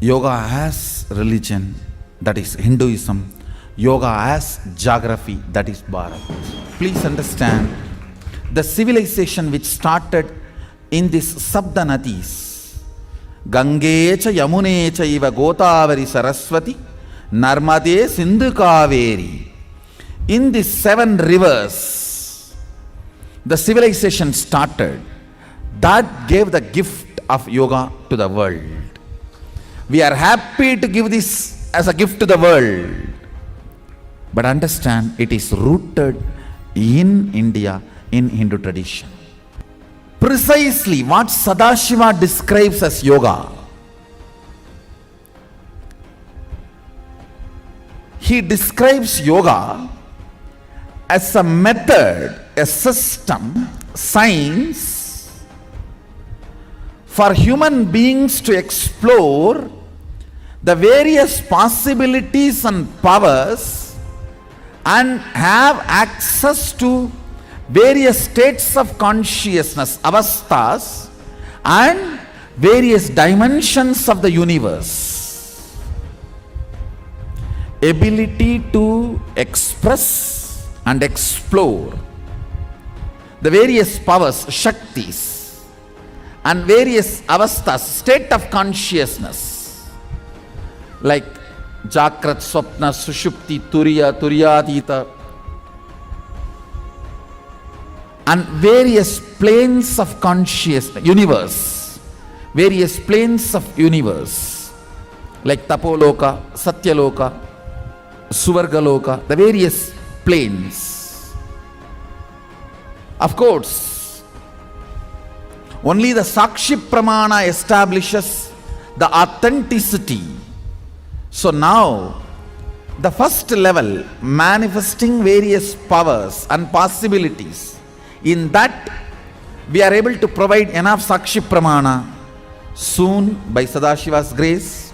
Yoga as religion, that is Hinduism. Yoga as geography, that is Bharat. Please understand, the civilization which started in these Sabda Nadis, Gangecha Yamunecha Iva Godavari Saraswati, Narmade Sindhu Kaveri. In these 7 rivers, the civilization started. That gave the gift of yoga to the world. We are happy to give this as a gift to the world. But understand, it is rooted in India, in Hindu tradition. Precisely what Sadashiva describes as yoga. He describes yoga as a method, a system, science for human beings to explore the various possibilities and powers and have access to various states of consciousness, avasthas, and various dimensions of the universe. Ability to express and explore the various powers, shaktis, and various avasthas, state of consciousness, like Jakrat, Swapna, Sushupti, Turiya, Turyadita, and various planes of consciousness, universe, various planes of universe, like Tapoloka, Satyaloka, Suvargaloka, the various planes. Of course, only the Sakshi Pramana establishes the authenticity. So now, the first level, manifesting various powers and possibilities, in that we are able to provide enough Sakshi Pramana. Soon, by Sadashiva's grace,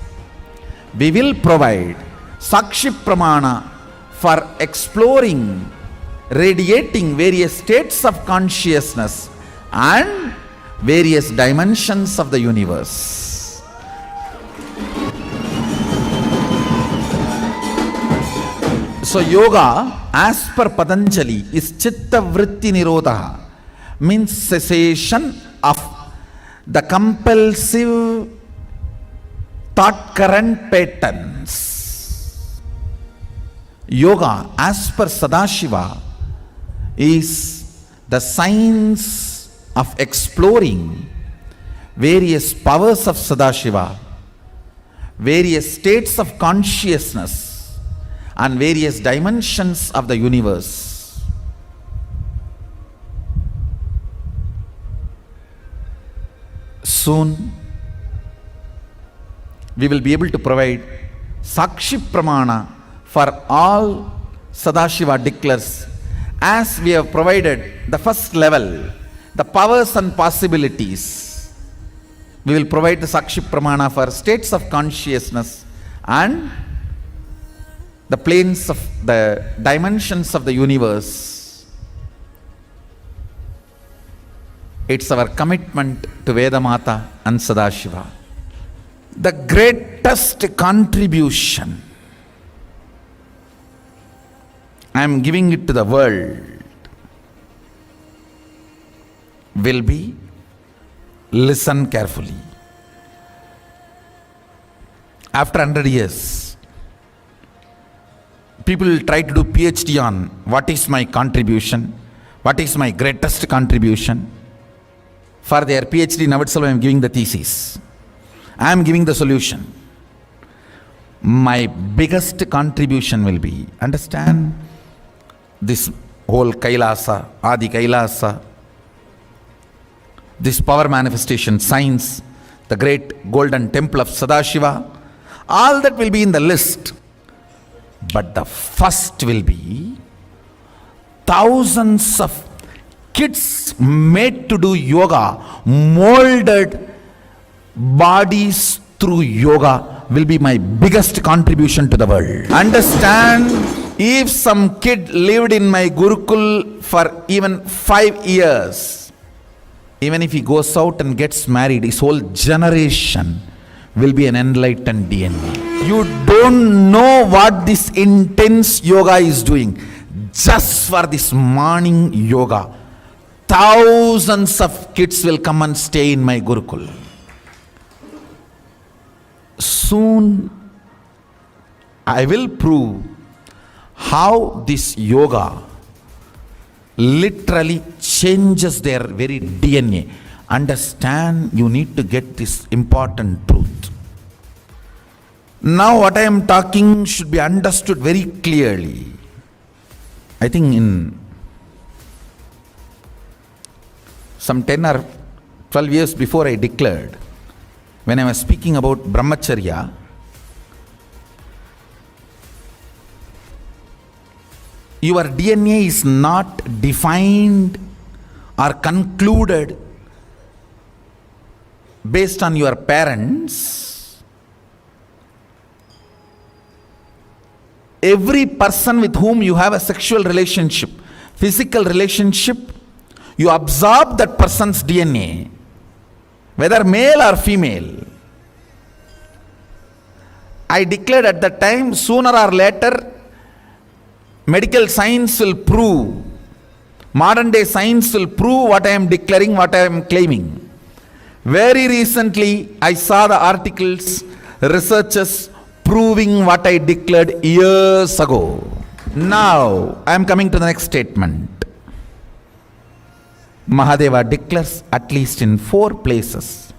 we will provide Sakshi Pramana for exploring, radiating various states of consciousness and various dimensions of the universe. So yoga, as per Patanjali, is Chitta Vritti Nirodha, means cessation of the compulsive thought current patterns. Yoga, as per Sadashiva, is the science of exploring various powers of Sadashiva, various states of consciousness, and various dimensions of the universe. Soon, we will be able to provide Sakshi Pramana for all Sadashiva declares, as we have provided the first level, the powers and possibilities. We will provide the Sakshi Pramana for states of consciousness and the planes of the dimensions of the universe. It's our commitment to Vedamata and Sadashiva. The greatest contribution I am giving it to the world will be, listen carefully. After 100 years, people will try to do PhD on what is my contribution, what is my greatest contribution. For their PhD, now itself I am giving the thesis. I am giving the solution. My biggest contribution will be, understand, this whole Kailasa, Adi Kailasa, this power manifestation, science, the great golden temple of Sadashiva, all that will be in the list. But the first will be thousands of kids made to do yoga, molded bodies through yoga will be my biggest contribution to the world. Understand, if some kid lived in my Gurukul for even 5 years, even if he goes out and gets married, his whole generation will be an enlightened DNA. You don't know what this intense yoga is doing. Just for this morning yoga, thousands of kids will come and stay in my Gurukul. Soon I will prove how this yoga literally changes their very DNA. Understand, you need to get this important truth. Now what I am talking should be understood very clearly. I think in some 10 or 12 years before I declared, when I was speaking about brahmacharya, your DNA is not defined or concluded based on your parents. Every person with whom you have a sexual relationship, physical relationship, you absorb that person's DNA, whether male or female. I declared at that time, sooner or later, medical science will prove, modern day science will prove what I am declaring, what I am claiming. Very recently, I saw the articles, researchers proving what I declared years ago. Now, I am coming to the next statement. Mahadeva declares at least in 4 places.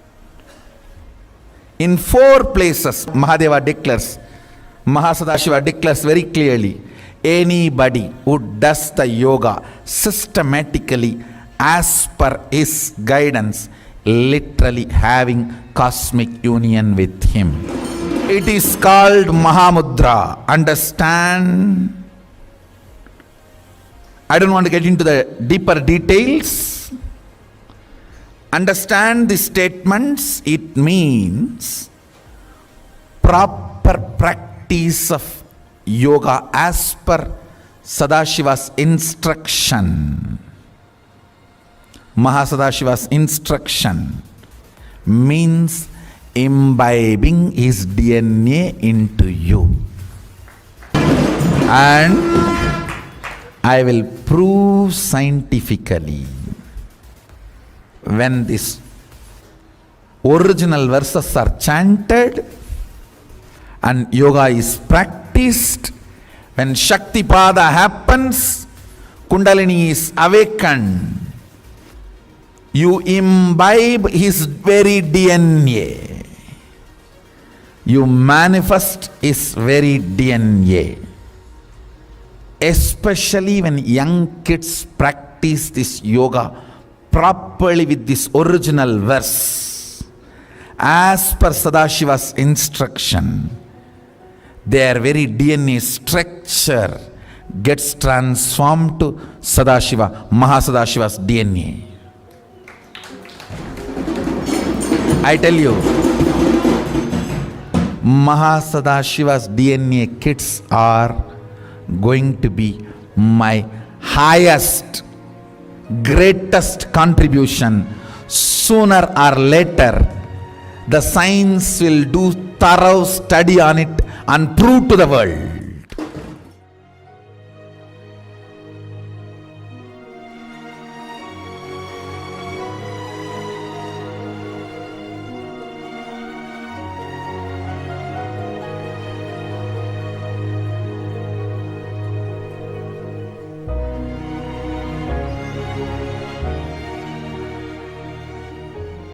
In 4 places, Mahadeva declares, Mahasadashiva declares very clearly, anybody who does the yoga systematically as per his guidance, literally having cosmic union with him. It is called Mahamudra. Understand? I don't want to get into the deeper details. Understand the statements. It means proper practice of yoga as per Sadashiva's instruction. Mahasadashiva's instruction means imbibing his DNA into you. And I will prove scientifically, when these original verses are chanted and yoga is practiced, when Shaktipada happens, Kundalini is awakened, you imbibe his very DNA. You manifest his very DNA. Especially when young kids practice this yoga properly with this original verse, as per Sadashiva's instruction, their very DNA structure gets transformed to Sadashiva, Mahasadashiva's DNA. I tell you, Mahasadashiva's DNA kids are going to be my highest, greatest contribution. Sooner or later, the science will do thorough study on it and prove to the world.